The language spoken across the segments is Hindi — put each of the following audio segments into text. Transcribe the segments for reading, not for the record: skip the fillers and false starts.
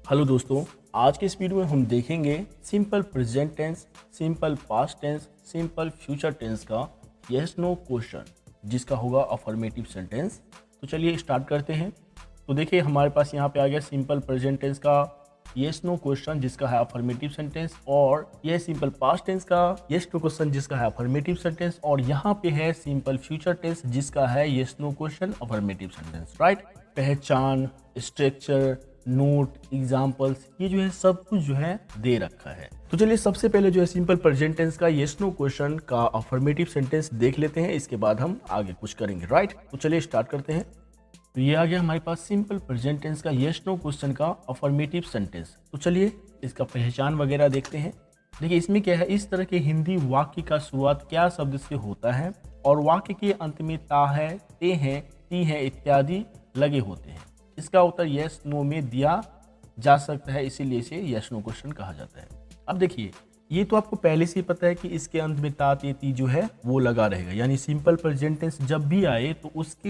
हेलो दोस्तों, आज के इस वीडियो में हम देखेंगे simple present tense, simple past tense, simple future tense का यस नो क्वेश्चन जिसका होगा अफर्मेटिव सेंटेंस। तो चलिए स्टार्ट करते हैं। तो देखिए हमारे पास यहाँ पे आ गया सिंपल प्रेजेंट टेंस का यस नो क्वेश्चन जिसका है अफर्मेटिव सेंटेंस, और यह सिंपल पास्ट टेंस का यस नो क्वेश्चन जिसका है अफर्मेटिव सेंटेंस, और यहाँ पे है सिंपल फ्यूचर टेंस जिसका है yes no question affirmative sentence. Right, पहचान, स्ट्रक्चर, नोट, एग्जाम्पल्स, ये जो है सब कुछ जो है दे रखा है। तो चलिए सबसे पहले जो है सिंपल प्रेजेंट टेंस का यस नो क्वेश्चन का अफर्मेटिव सेंटेंस देख लेते हैं, इसके बाद हम आगे कुछ करेंगे। राइट, तो चलिए स्टार्ट करते हैं। तो ये आ गया हमारे पास सिंपल प्रेजेंट टेंस का यस नो क्वेश्चन का अफर्मेटिव सेंटेंस। तो चलिए इसका पहचान वगैरह देखते हैं। देखिए इसमें क्या है, इस तरह के हिंदी वाक्य का शुरुआत क्या शब्द से होता है और वाक्य के अंत में ता है, ते हैं, ती है इत्यादि लगे होते हैं। इसका उत्तर यस नो में दिया जा सकता है, इसीलिए इसे यस नो क्वेश्चन कहा जाता है। अब देखिए ये तो आपको पहले से ही पता है कि इसके अंत में ता, ते, ती जो है वो लगा रहेगा, यानी सिंपल प्रेजेंट टेंस जब भी आए तो उसके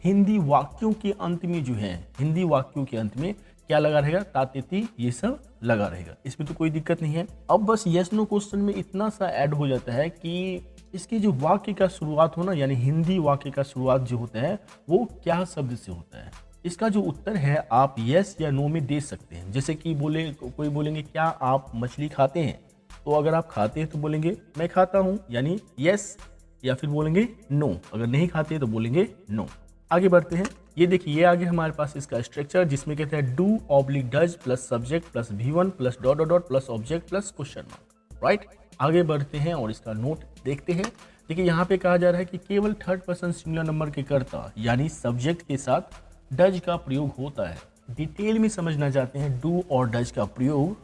हिंदी वाक्यों के अंत में जो है, हिंदी वाक्यों के अंत में क्या लगा रहेगा, ता, ते, ती, ये सब लगा रहेगा। इसमें तो कोई दिक्कत नहीं है। अब बस यस नो क्वेश्चन में इतना सा ऐड हो जाता है कि इसकी जो वाक्य का शुरुआत हो ना, यानी हिंदी वाक्य का शुरुआत जो होता है वो क्या शब्द से होता है। इसका जो उत्तर है आप यस या नो में दे सकते हैं। जैसे कि कोई बोलेंगे क्या आप मछली खाते हैं, तो अगर आप खाते हैं तो बोलेंगे मैं खाता हूं, यानी यस, या फिर बोलेंगे नो। अगर नहीं खाते तो बोलेंगे नो। आगे बढ़ते हैं। ये देखिए ये आगे हमारे पास इसका स्ट्रक्चर जिसमें कहते हैं do oblique does plus subject plus V1 plus dot dot dot plus object plus question mark. Right, आगे बढ़ते हैं और इसका नोट देखते हैं। देखिए यहाँ पे कहा जा रहा है कि केवल थर्ड पर्सन सिंगुलर नंबर के कर्ता यानी सब्जेक्ट के साथ डज का प्रयोग होता है। डिटेल में समझना चाहते हैं डू और डज का प्रयोग,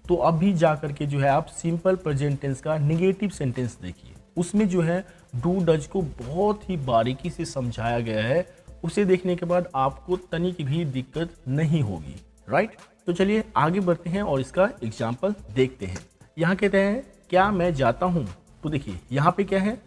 तो अभी जा करके जो है आप सिंपल प्रेजेंट टेंस का नेगेटिव सेंटेंस देखिए। उसमें जो है डू डज को बहुत ही बारीकी से समझाया गया है। उसे देखने के बाद आपको तनिक भी दिक्कत नहीं होगी। राइट, तो चलिए आगे बढ़ते हैं और इसका एग्जाम्पल देखते हैं। यहाँ कहते हैं क्या मैं जाता हूँ। तो देखिए यहाँ पे क्या है,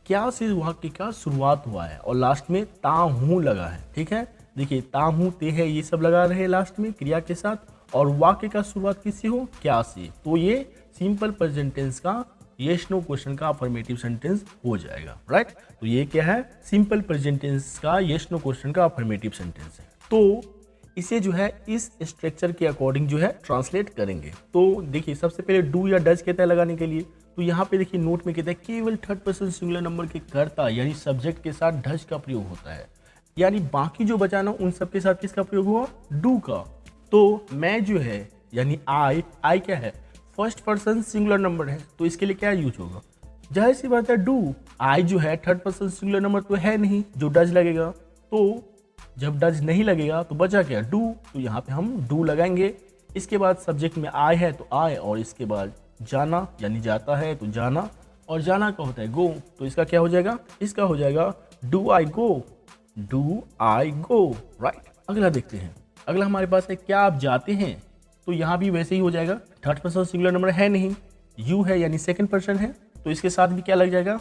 क्या से वाक्य का शुरुआत हुआ है और लास्ट में ता हूँ लगा है। ठीक है, देखिए ता हूँ, ते है, ये सब लगा रहे लास्ट में क्रिया के साथ, और वाक्य का शुरुआत किससे हो, क्या से। तो ये सिंपल प्रेजेंट टेंस का यस नो क्वेश्चन का अफर्मेटिव सेंटेंस हो जाएगा। राइट, तो ये क्या है, सिंपल प्रेजेंट टेंस का यस नो क्वेश्चन का अफर्मेटिव सेंटेंस है। तो इसे जो है इस स्ट्रक्चर के अकॉर्डिंग जो है ट्रांसलेट करेंगे। तो देखिए सबसे पहले डू या डज कहता है लगाने के लिए, तो यहाँ पे देखिए नोट में कहता है केवल थर्ड पर्सन सिंगुलर नंबर के कर्ता यानी सब्जेक्ट के साथ डज का प्रयोग होता है, यानी बाकी जो बचाना उन सब के साथ किसका प्रयोग हुआ, डू का। तो मैं जो है यानी आई क्या है, फर्स्ट पर्सन सिंगुलर नंबर है, तो इसके लिए क्या यूज होगा, जाहिर सी बात है डू। आई जो है थर्ड पर्सन सिंगुलर नंबर तो है नहीं जो डज लगेगा, तो जब डज नहीं लगेगा तो बचा क्या, डू। तो यहाँ पे हम डू लगाएंगे। इसके बाद सब्जेक्ट में आई है तो आई, और इसके बाद जाना यानी जाता है तो जाना, और जाना का होता है गो, तो इसका क्या हो जाएगा, इसका हो जाएगा do I go, do I go. Right, अगला देखते हैं। अगला हमारे पास है क्या आप जाते हैं, तो यहाँ भी वैसे ही हो जाएगा। थर्ड पर्सन सिंगुलर नंबर है नहीं, यू है यानी सेकंड पर्सन है, तो इसके साथ भी क्या लग जाएगा,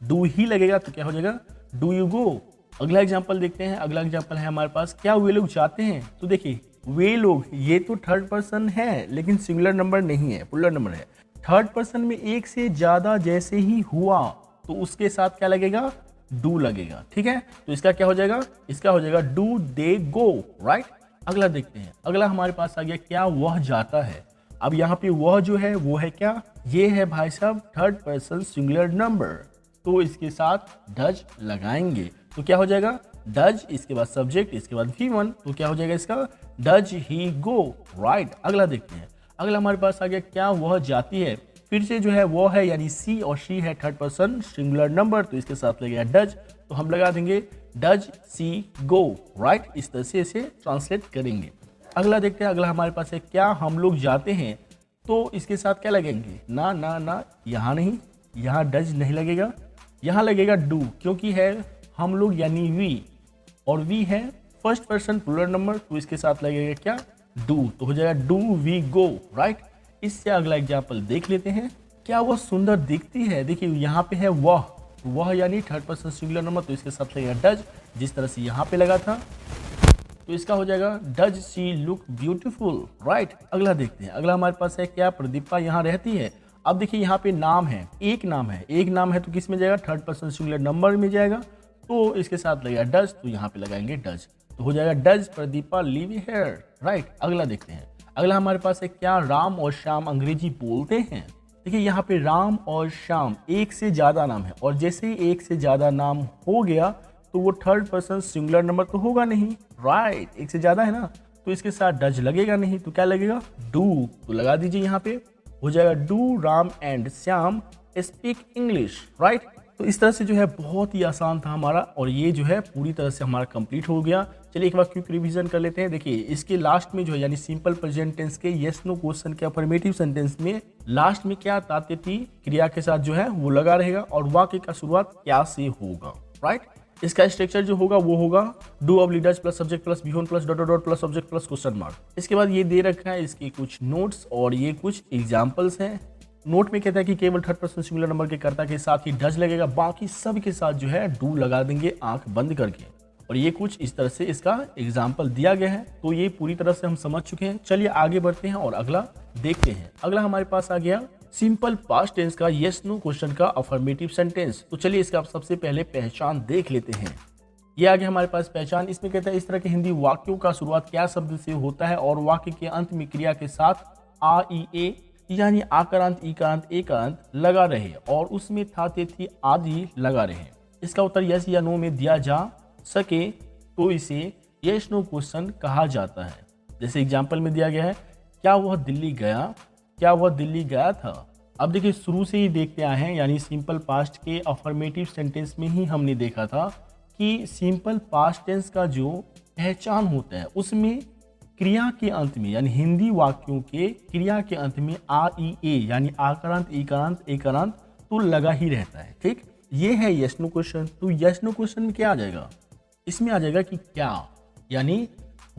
डू ही लगेगा, तो क्या हो जाएगा डू यू गो। अगला एग्जांपल देखते हैं। अगला एग्जांपल है हमारे पास क्या वे लोग जाते हैं। तो देखिए वे लोग, ये तो थर्ड पर्सन है लेकिन सिंगुलर नंबर नहीं है, प्लूरल नंबर है। थर्ड पर्सन में एक से ज्यादा जैसे ही हुआ तो उसके साथ क्या लगेगा, डू लगेगा। ठीक है, तो इसका क्या हो जाएगा, इसका हो जाएगा डू दे गो। राइट, अगला देखते हैं। अगला हमारे पास आ गया क्या वह जाता है। अब यहाँ पे वह जो है वो है क्या, ये है भाई साहब थर्ड पर्सन सिंगुलर नंबर, तो इसके साथ डज लगाएंगे, तो क्या हो जाएगा डज, इसके बाद सब्जेक्ट, इसके बाद V1, तो क्या हो जाएगा इसका डज ही गो। राइट, अगला देखते हैं। अगला हमारे पास आ गया क्या वह जाती है। फिर से जो है वो है यानी सी और शी है थर्ड पर्सन सिंगुलर नंबर, तो इसके साथ लगेगा डज, तो हम लगा देंगे डज सी गो। राइट, इस तरह से इसे ट्रांसलेट करेंगे। अगला देखते हैं। अगला हमारे पास है क्या हम लोग जाते हैं, तो इसके साथ क्या लगेंगे, ना ना ना, यहाँ नहीं, यहाँ डज नहीं लगेगा, यहाँ लगेगा डू, क्योंकि है हम लोग यानी वी, और वी है फर्स्ट पर्सन प्लूरल नंबर, तो इसके साथ लगेगा क्या, डू, तो हो जाएगा डू वी गो। राइट, इससे अगला एग्जाम्पल देख लेते हैं। क्या वह सुंदर दिखती है। देखिए यहाँ पे है वह यानी थर्ड पर्सन सिंगुलर नंबर, तो इसके साथ लगेगा डज, जिस तरह से यहाँ पे लगा था। तो इसका हो जाएगा does she look beautiful, right. अगला देखते हैं, अगला हमारे पास है क्या प्रदीपा यहाँ रहती है। अब देखिए यहाँ पे नाम है, एक नाम है तो किस में जाएगा, थर्ड पर्सन सिंगुलर नंबर में जाएगा, तो इसके साथ लगेगा डज, तो यहाँ पे लगाएंगे डज, तो हो जाएगा does Pradeepa live here, right. अगला देखते हैं, अगला हमारे पास है क्या राम और श्याम अंग्रेजी बोलते हैं। देखिए यहाँ पे राम और श्याम एक से ज्यादा नाम है, और जैसे ही एक से ज्यादा नाम हो गया तो वो थर्ड पर्सन सिंगुलर नंबर तो होगा नहीं, राइट, एक से ज्यादा है ना, तो इसके साथ डज लगेगा नहीं, तो क्या लगेगा, डू, तो लगा दीजिए यहाँ पे, हो जाएगा do Ram and Shyam speak English, right. तो इस तरह से जो है बहुत ही आसान था हमारा, और ये जो है पूरी तरह से हमारा कंप्लीट हो गया। चलिए एक बार क्विक रिवीजन कर लेते हैं। देखिए इसके लास्ट में जो है यानी सिंपल प्रेजेंट टेंस के यस नो क्वेश्चन के अफर्मेटिव सेंटेंस में लास्ट में क्या ताते थी क्रिया के साथ जो है वो लगा रहेगा, और वाक्य का शुरुआत क्या से होगा, राइट। इसका स्ट्रक्चर जो होगा वो होगा do oblique does plus subject plus V one plus dot dot plus subject plus question mark. इसके बाद ये दे रखा है इसके कुछ नोट्स और ये कुछ एग्जाम्पल्स हैं। नोट में कहता है कि केवल थर्ड पर्सन सिंगुलर नंबर के कर्ता के साथ ही डज लगेगा, बाकी सब के साथ जो है डू लगा देंगे आंख बंद करके, और ये कुछ इस तरह से इसका एग्जाम्पल दिया गया है। तो ये पूरी तरह से हम समझ चुके हैं। चलिए आगे बढ़ते हैं और अगला देखते हैं। अगला हमारे पास आ गया सिंपल पास्ट टेंस का यस नो क्वेश्चन का अफर्मेटिव सेंटेंस। तो चलिए इसका सबसे पहले पहचान देख लेते हैं। ये आ गया हमारे पास पहचान। इसमें कहता है इस तरह के हिंदी वाक्यों का शुरुआत क्या शब्द से होता है और वाक्य के अंत में क्रिया के साथ आ ई ए यानी आकारांत ईकारांत एकारांत लगा रहे और उसमें था ते थी आदि लगा रहे। इसका उत्तर यस या नो में दिया जा सके तो इसे यस नो क्वेश्चन कहा जाता है। जैसे एग्जाम्पल में दिया गया है क्या वह दिल्ली गया, क्या वह दिल्ली गया था। अब देखिए शुरू से ही देखते आए हैं यानी सिंपल पास्ट के अफर्मेटिव सेंटेंस में ही हमने देखा था कि सिंपल पास्ट टेंस का जो पहचान होता है उसमें क्रिया के अंत में यानी हिंदी वाक्यों के क्रिया के अंत में आ ई ए यानी आकारांत ईकारांत एकारांत तो लगा ही रहता है। ठीक, ये है यस नो क्वेश्चन। तो यस नो क्वेश्चन में क्या आ जाएगा, इसमें आ जाएगा कि क्या यानी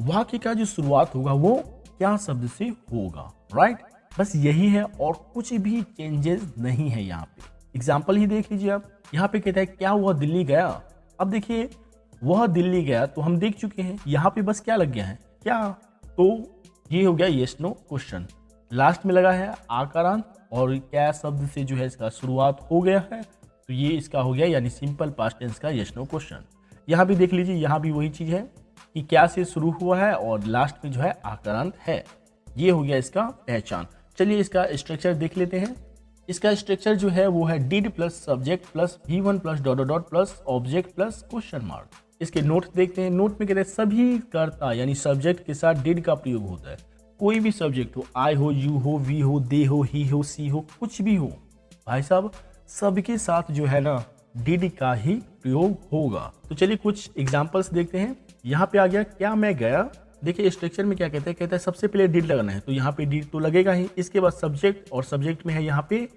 वाक्य का जो शुरुआत होगा वो क्या शब्द से होगा, राइट। बस यही है और कुछ भी चेंजेस नहीं है यहाँ पे। एग्जाम्पल ही देख लीजिए आप, यहाँ पे कहता है क्या वह दिल्ली गया। अब देखिए वह दिल्ली गया तो हम देख चुके हैं, यहाँ पे बस क्या लग गया है क्या, तो ये हो गया यस नो क्वेश्चन। लास्ट में लगा है आकारांत और क्या शब्द से जो है इसका शुरुआत हो गया है, तो ये इसका हो गया यानी सिंपल पास्ट टेंस का यस नो क्वेश्चन। यहाँ भी देख लीजिए, यहाँ भी वही चीज है कि क्या से शुरू हुआ है और लास्ट में जो है आकारांत है। ये हो गया इसका पहचान। चलिए इसका स्ट्रक्चर देख लेते हैं। इसका स्ट्रक्चर जो है वो है did plus subject plus V1 plus dot dot plus object plus question mark. इसके नोट देखते हैं। नोट में कहते हैं सभी कर्ता यानी सब्जेक्ट के साथ डिड का प्रयोग होता है। कोई भी सब्जेक्ट हो, आई हो, यू हो, वी हो, दे हो, ही हो, सी हो, कुछ भी हो भाई साहब सबके साथ जो है ना डिड का ही प्रयोग होगा। तो चलिए कुछ एग्जांपल्स देखते हैं। यहाँ पे आ गया क्या मैं गया। देखिए स्ट्रक्चर में क्या कहते हैं, कहता है सबसे पहले डिड लगाना है तो यहाँ पे डिड तो लगेगा ही। इसके बाद सब्जेक्ट और सब्जेक्ट में है यहाँ पे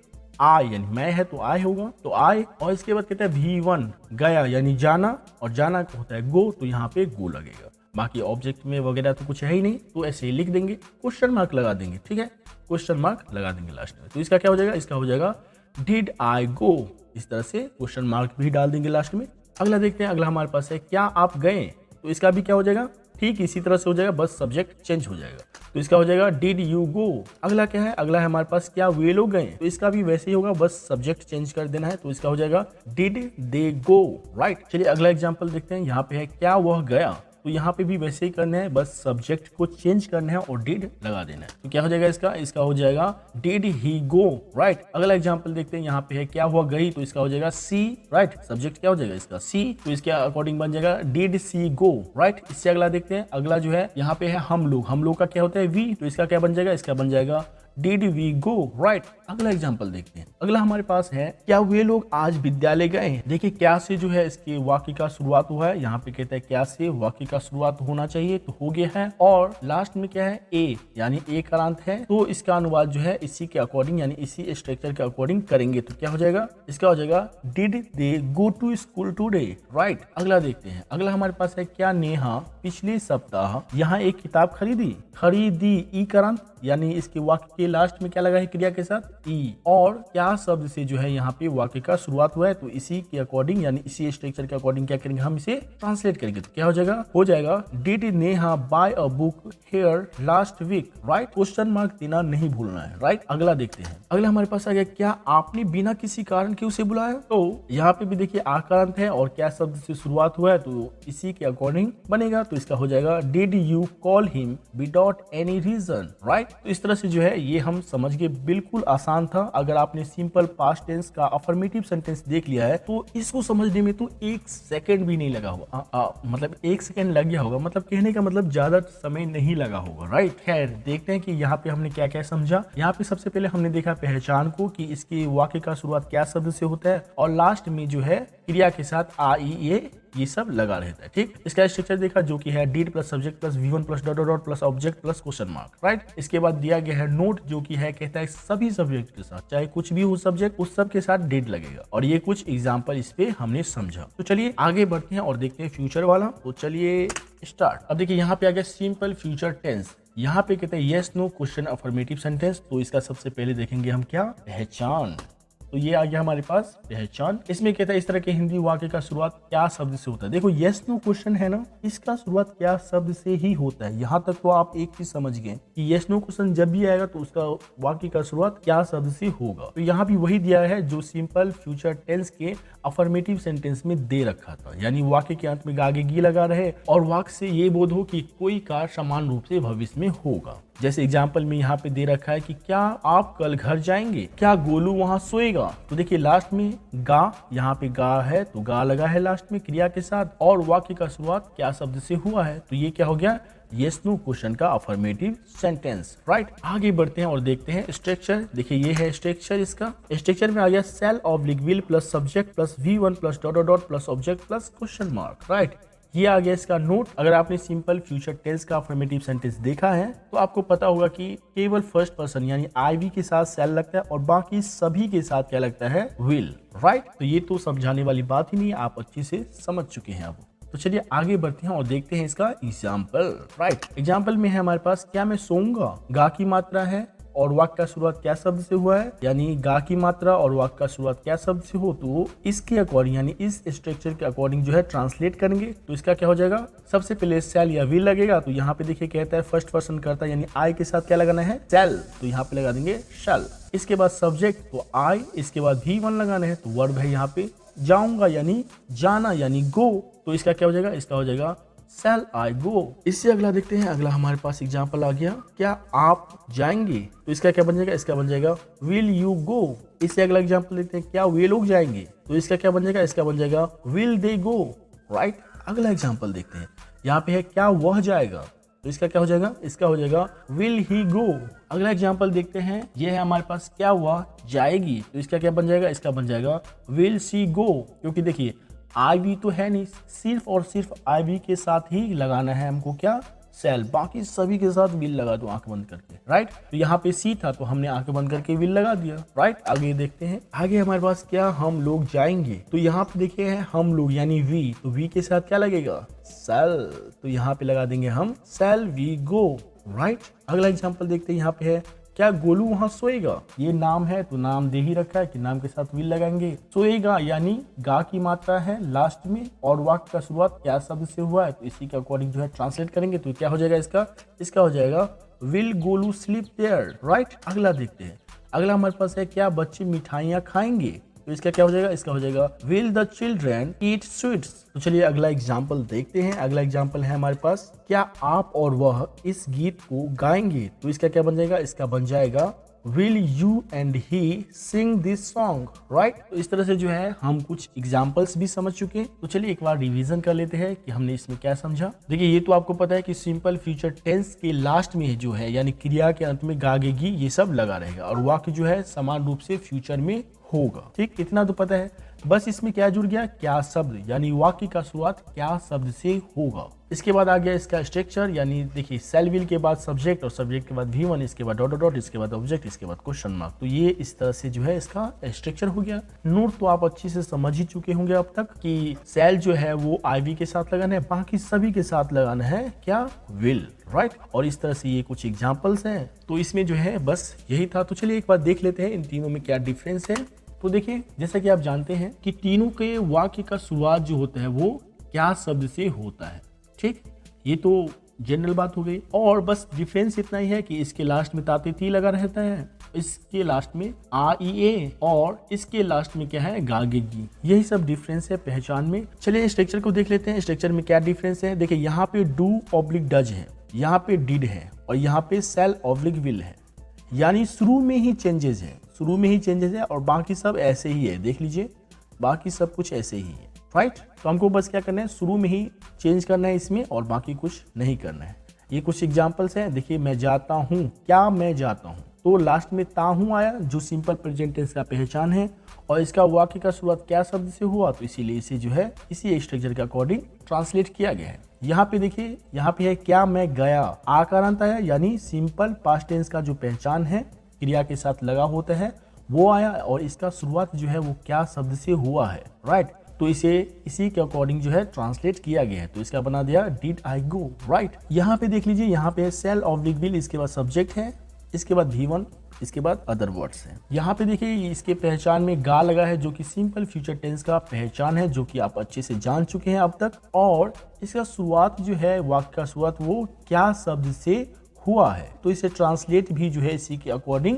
आई यानी मैं है तो आई होगा तो आई, और इसके बाद कहता है V1 गया यानी जाना और जाना होता है गो तो यहाँ पे गो लगेगा। बाकी ऑब्जेक्ट में वगैरह तो कुछ है ही नहीं तो ऐसे ही लिख देंगे, क्वेश्चन मार्क लगा देंगे। ठीक है, क्वेश्चन मार्क लगा देंगे लास्ट में। तो इसका क्या हो जाएगा, इसका हो जाएगा डिड आई गो। इस तरह से क्वेश्चन मार्क भी डाल देंगे लास्ट में। अगला देखते हैं। अगला हमारे पास है क्या आप गए, तो इसका भी क्या हो जाएगा ठीक इसी तरह से हो जाएगा, बस सब्जेक्ट चेंज हो जाएगा तो इसका हो जाएगा डिड यू गो। अगला क्या है, अगला है हमारे पास क्या वे लोग गए, तो इसका भी वैसे ही होगा, बस सब्जेक्ट चेंज कर देना है तो इसका हो जाएगा डिड दे गो, राइट। चलिए अगला एग्जांपल देखते हैं। यहाँ पे है क्या वह गया, तो यहाँ पे भी वैसे ही करना है, बस सब्जेक्ट को चेंज करना है और डिड लगा देना है तो क्या हो जाएगा इसका, इसका हो जाएगा डिड ही गो, राइट। अगला एग्जांपल देखते हैं। यहाँ पे है क्या हुआ गई, तो इसका हो जाएगा सी, राइट। सब्जेक्ट क्या हो जाएगा इसका सी, तो इसके अकॉर्डिंग बन जाएगा डिड सी गो, राइट। इससे अगला देखते हैं। अगला जो है यहाँ पे है हम लोग का क्या होता है वी, तो इसका क्या बन जाएगा, इसका बन जाएगा डिड वी गो, राइट। अगला एग्जाम्पल देखते हैं। अगला हमारे पास है क्या वे लोग आज विद्यालय गए। देखिए क्या से जो है इसके वाक्य का शुरुआत हुआ है, यहाँ पे कहता है क्या से वाक्य का शुरुआत होना चाहिए तो हो गया है, और लास्ट में क्या है ए यानी एकारांत है तो इसका अनुवाद जो है इसी के अकॉर्डिंग यानी इसी स्ट्रक्चर के अकॉर्डिंग करेंगे तो क्या हो जाएगा, इसका हो जाएगा did they go to school today, right. अगला देखते हैं। अगला हमारे पास है क्या नेहा पिछले सप्ताह यहाँ एक किताब खरीदी। खरीदी ईकारांत यानी इसके वाक्य के लास्ट में क्या लगा है क्रिया के साथ ई, और क्या शब्द से जो है यहाँ पे वाक्य का शुरुआत हुआ है, तो इसी के अकॉर्डिंग यानी इसी स्ट्रक्चर के अकॉर्डिंग क्या करेंगे, हम इसे ट्रांसलेट करेंगे। तो क्या हो जाएगा did Neha buy a book here last week, right. Question mark देना नहीं भूलना है, राइट। अगला देखते हैं, अगला हमारे पास आ गया क्या आपने बिना किसी कारण के उसे बुलाया। तो यहाँ पे भी देखिए आकारांत है और क्या शब्द से शुरुआत हुआ है, तो इसी के अकॉर्डिंग बनेगा। तो इसका हो जाएगा did you call him without any reason, right. तो इस तरह से जो है ये हम समझ गए, बिल्कुल आसान था। अगर आपने सिंपल पास्ट टेंस का अफर्मेटिव सेंटेंस देख लिया है तो इसको समझने में तो 1 सेकंड भी नहीं लगा होगा, मतलब 1 सेकंड लग गया होगा, मतलब कहने का मतलब ज्यादा समय नहीं लगा होगा, राइट। खैर देखते हैं कि यहाँ पे हमने क्या क्या समझा। यहाँ पे सबसे पहले हमने देखा पहचान को, कि इसके वाक्य का शुरुआत क्या शब्द से होता है और लास्ट में जो है क्रिया के साथ आ ई ये सब लगा रहता है, ठीक। इसका स्ट्रक्चर देखा जो कि है did plus subject plus V1 plus dot dot plus object plus question mark, right. इसके बाद दिया गया है नोट जो कि है कहता है सभी सब्जेक्ट के साथ चाहे कुछ भी हो सब्जेक्ट उस सब के साथ डीड लगेगा, और ये कुछ एग्जाम्पल इस पे हमने समझा। तो चलिए आगे बढ़ते हैं और देखते हैं फ्यूचर वाला। तो चलिए स्टार्ट। अब देखिए यहाँ पे आ गया सिंपल फ्यूचर टेंस। यहाँ पे कहते हैं yes no question affirmative sentence. तो इसका सबसे पहले देखेंगे हम क्या, पहचान। तो ये आ गया हमारे पास पहचान। इसमें कहता है इस तरह के हिंदी वाक्य का शुरुआत क्या शब्द से होता है। देखो यस नो क्वेश्चन है ना, इसका शुरुआत क्या शब्द से ही होता है। यहाँ तक तो आप एक चीज समझ गए कि यस नो क्वेश्चन जब भी आएगा तो उसका वाक्य का शुरुआत क्या शब्द से होगा। तो यहाँ भी वही दिया है जो सिंपल फ्यूचर टेंस के अफर्मेटिव सेंटेंस में दे रखा था, यानी वाक्य के अंत में आगे गी लगा रहे और वाक्य से ये बोध हो कि कोई कार्य समान रूप से भविष्य में होगा। जैसे एग्जाम्पल में यहाँ पे दे रखा है कि क्या आप कल घर जाएंगे, क्या गोलू वहां सोएगा। तो देखिए लास्ट में गा, यहाँ पे गा है तो गा लगा है लास्ट में क्रिया के साथ, और वाक्य का शुरुआत क्या शब्द से हुआ है। तो ये क्या हो गया, यस नो क्वेश्चन का अफर्मेटिव सेंटेंस, राइट। आगे बढ़ते हैं और देखते हैं स्ट्रक्चर। देखिए ये है स्ट्रक्चर। इसका स्ट्रक्चर में आ गया shall oblique will plus subject plus V1 plus dot dot plus object plus question mark, right. ये आ गया इसका नोट। अगर आपने सिंपल फ्यूचर टेंस का अफर्मेटिव सेंटेंस देखा है तो आपको पता होगा कि केवल फर्स्ट पर्सन यानी IV के साथ सेल लगता है और बाकी सभी के साथ क्या लगता है, विल, राइट। तो ये तो समझाने वाली बात ही नहीं है, आप अच्छे से समझ चुके हैं अब। तो चलिए आगे बढ़ते हैं और देखते हैं इसका एग्जाम्पल, राइट। एग्जाम्पल में है हमारे पास क्या मैं सोऊंगा, गा की मात्रा है और वाक्य का शुरुआत क्या शब्द से हुआ है, यानी गा की मात्रा और वाक्य का शुरुआत क्या शब्द से हो, तो इसके अकॉर्डिंग यानी इस स्ट्रक्चर के अकॉर्डिंग जो है ट्रांसलेट करेंगे। तो इसका क्या हो जाएगा, सबसे पहले सेल या विल लगेगा। तो यहाँ पे देखिए कहता है फर्स्ट पर्सन करता है यानी आई के साथ क्या लगाना है, सेल। तो यहाँ पे लगा देंगे शल। इसके बाद सब्जेक्ट तो आई, इसके बाद V1 लगाना है तो वर्ब है यहाँ पे जाऊंगा यानी जाना यानी गो। तो इसका क्या हो जाएगा, इसका हो जाएगा Shall I go। इससे अगला देखते हैं। अगला हमारे पास एग्जाम्पल आ गया क्या आप जाएंगे। तो इसका क्या बन जाएगा, इसका बन जाएगा Will you go। इससे अगला एग्जाम्पल देखते हैं क्या वे लोग जाएंगे। तो इसका क्या बन जाएगा, इसका बन जाएगा Will they go, राइट। अगला एग्जाम्पल देखते हैं। यहाँ पे है क्या वह जाएगा। तो इसका क्या हो जाएगा, इसका हो जाएगा Will he go। अगला एग्जाम्पल देखते हैं। ये है हमारे पास क्या वह जाएगी। तो इसका क्या बन जाएगा, इसका बन जाएगा Will she go। क्योंकि देखिए IV तो है नहीं, सिर्फ और सिर्फ IV के साथ ही लगाना है हमको क्या, सेल। बाकी सभी के साथ विल लगा दो आंख बंद करके, राइट। तो यहाँ पे सी था तो हमने आंख बंद करके विल लगा दिया, राइट। आगे देखते हैं। आगे हमारे पास क्या हम लोग जाएंगे। तो यहाँ पे देखिए है हम लोग यानी वी, तो वी के साथ क्या लगेगा, सेल। तो यहाँ पे लगा देंगे हम सेल वी गो, राइट। अगला एग्जाम्पल देखते हैं। यहाँ पे है क्या गोलू वहां सोएगा। ये नाम है तो नाम दे ही रखा है कि नाम के साथ विल लगाएंगे। सोएगा यानी गा की मात्रा है लास्ट में और वाक्य का शुरुआत क्या शब्द से हुआ है, तो इसी के अकॉर्डिंग जो है ट्रांसलेट करेंगे। तो क्या हो जाएगा इसका, इसका हो जाएगा will Golu sleep there, right. अगला देखते हैं। अगला हमारे पास है क्या बच्चे मिठाइयाँ खाएंगे। तो इसका क्या हो जाएगा, इसका हो जाएगा will the children eat sweets. तो चलिए अगला एग्जाम्पल देखते हैं। अगला एग्जाम्पल है हमारे पास क्या आप और वह इस गीत को गाएंगे। तो इसका क्या बन जाएगा, इसका बन जाएगा will you and he Singh this song, right. तो इस तरह से जो है हम कुछ एग्जाम्पल्स भी समझ चुके हैं। तो चलिए एक बार रिवीजन कर लेते हैं कि हमने इसमें क्या समझा। देखिए ये तो आपको पता है कि सिंपल फ्यूचर टेंस के लास्ट में जो है यानी क्रिया के अंत में गागेगी ये सब लगा रहेगा और वाक्य जो है समान रूप से फ्यूचर में होगा, ठीक, इतना तो पता है। बस इसमें क्या जुड़ गया, क्या शब्द, यानी वाक्य का शुरुआत क्या शब्द से होगा। इसके बाद आ गया इसका स्ट्रक्चर, यानी देखिए सेल विल के बाद सब्जेक्ट और सब्जेक्ट के बाद V1, इसके बाद डॉट डॉट डॉट, इसके बाद ऑब्जेक्ट, इसके बाद क्वेश्चन मार्क। तो ये इस तरह से जो है इसका स्ट्रक्चर हो गया। नोट तो आप अच्छी से समझ ही चुके होंगे अब तक कि सेल जो है वो IV के साथ लगाना है, बाकी सभी के साथ लगाना है क्या, विल, राइट। और इस तरह से ये कुछ एग्जाम्पल्स हैं। तो इसमें जो है बस यही था। तो चलिए एक बार देख लेते हैं इन तीनों में क्या डिफरेंस है। तो देखिए जैसा कि आप जानते हैं कि तीनों के वाक्य का शुरुआत जो होता है वो क्या शब्द से होता है, ठीक। ये तो जनरल बात हो गई। और बस डिफरेंस इतना ही है कि इसके लास्ट में ताते ती लगा रहता है, इसके लास्ट में आ ई ए, और इसके लास्ट में क्या है, गा गे गी। यही सब डिफरेंस है पहचान में। चलिए स्ट्रक्चर को देख लेते हैं। स्ट्रक्चर में क्या डिफरेंस है। देखिए यहाँ पे डू ऑब्लिक डज है, यहाँ पे डिड है, और यहाँ पे सेल ऑब्लिक विल है। यानी शुरू में ही चेंजेस है, शुरू में ही चेंजेस है, और बाकी सब ऐसे ही है। देख लीजिए बाकी सब कुछ ऐसे ही है, राइट। तो हमको बस क्या करना है, शुरू में ही चेंज करना है इसमें, और बाकी कुछ नहीं करना है। ये कुछ एग्जांपल्स हैं। देखिए मैं जाता हूँ, क्या मैं जाता हूँ, तो लास्ट में ता हूँ आया जो सिंपल प्रेजेंट टेंस का पहचान है, और इसका वाक्य का शुरुआत क्या शब्द से हुआ, तो इसीलिए इसे जो है इसी स्ट्रक्चर के अकॉर्डिंग ट्रांसलेट किया गया है। यहाँ पे देखिए, यहाँ पे है क्या मैं गया, आकारांत आया, यानी सिंपल पास्ट टेंस का जो पहचान है क्रिया के साथ लगा होता है वो आया, और इसका शुरुआत जो है वो क्या शब्द से हुआ है, राइट। तो इसे इसी के अकॉर्डिंग जो है ट्रांसलेट किया गया है। तो इसका बना दिया डिड आई गो, राइट। यहाँ पे देख लीजिए, यहाँ पे सेल ऑब्लिक विल, इसके बाद सब्जेक्ट है, इसके बाद V1, इसके बाद अदर वर्ड्स हैं। यहाँ पे देखिए इसके पहचान में गा लगा है जो कि सिंपल फ्यूचर टेंस का पहचान है, जो कि आप अच्छे से जान चुके हैं अब तक। और इसका शुरुआत जो है, वाक्य का शुरुआत वो क्या शब्द से हुआ है, तो इसे ट्रांसलेट भी जो है इसी के अकॉर्डिंग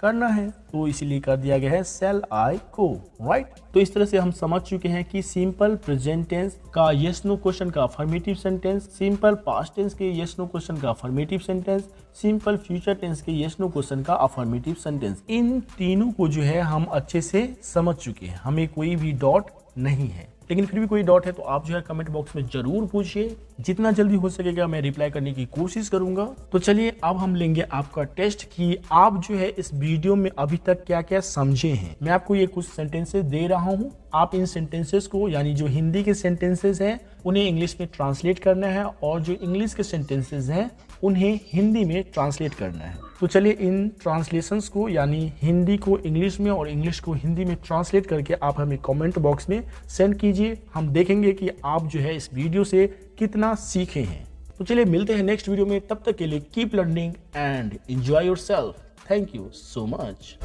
करना है। तो इसीलिए कर दिया गया है सेल आई को, राइट। तो इस तरह से हम समझ चुके हैं कि सिंपल प्रेजेंट टेंस का यस नो क्वेश्चन का affirmative sentence, simple past tense के यस नो क्वेश्चन का affirmative sentence, simple future tense के यस नो क्वेश्चन का अफर्मेटिव सेंटेंस। इन तीनों को जो है हम अच्छे से समझ चुके हैं, हमें कोई भी डाउट नहीं है। लेकिन फिर भी कोई डाउट है तो आप जो है कमेंट बॉक्स में जरूर पूछिए, जितना जल्दी हो सकेगा मैं रिप्लाई करने की कोशिश करूंगा। तो चलिए अब हम लेंगे आपका टेस्ट कि आप जो है इस वीडियो में अभी तक क्या क्या समझे हैं। मैं आपको ये कुछ सेंटेंसेस दे रहा हूं, आप इन सेंटेंसेस को, यानी जो हिंदी के सेंटेंसेस हैं उन्हें इंग्लिश में ट्रांसलेट करना है, और जो इंग्लिश के सेंटेंसेस हैं उन्हें हिंदी में ट्रांसलेट करना है। तो चलिए इन ट्रांसलेशंस को, यानी हिंदी को इंग्लिश में और इंग्लिश को हिंदी में ट्रांसलेट करके आप हमें कमेंट बॉक्स में सेंड कीजिए। हम देखेंगे कि आप जो है इस वीडियो से कितना सीखे हैं। तो चलिए मिलते हैं नेक्स्ट वीडियो में, तब तक के लिए keep learning and enjoy yourself. Thank you so much.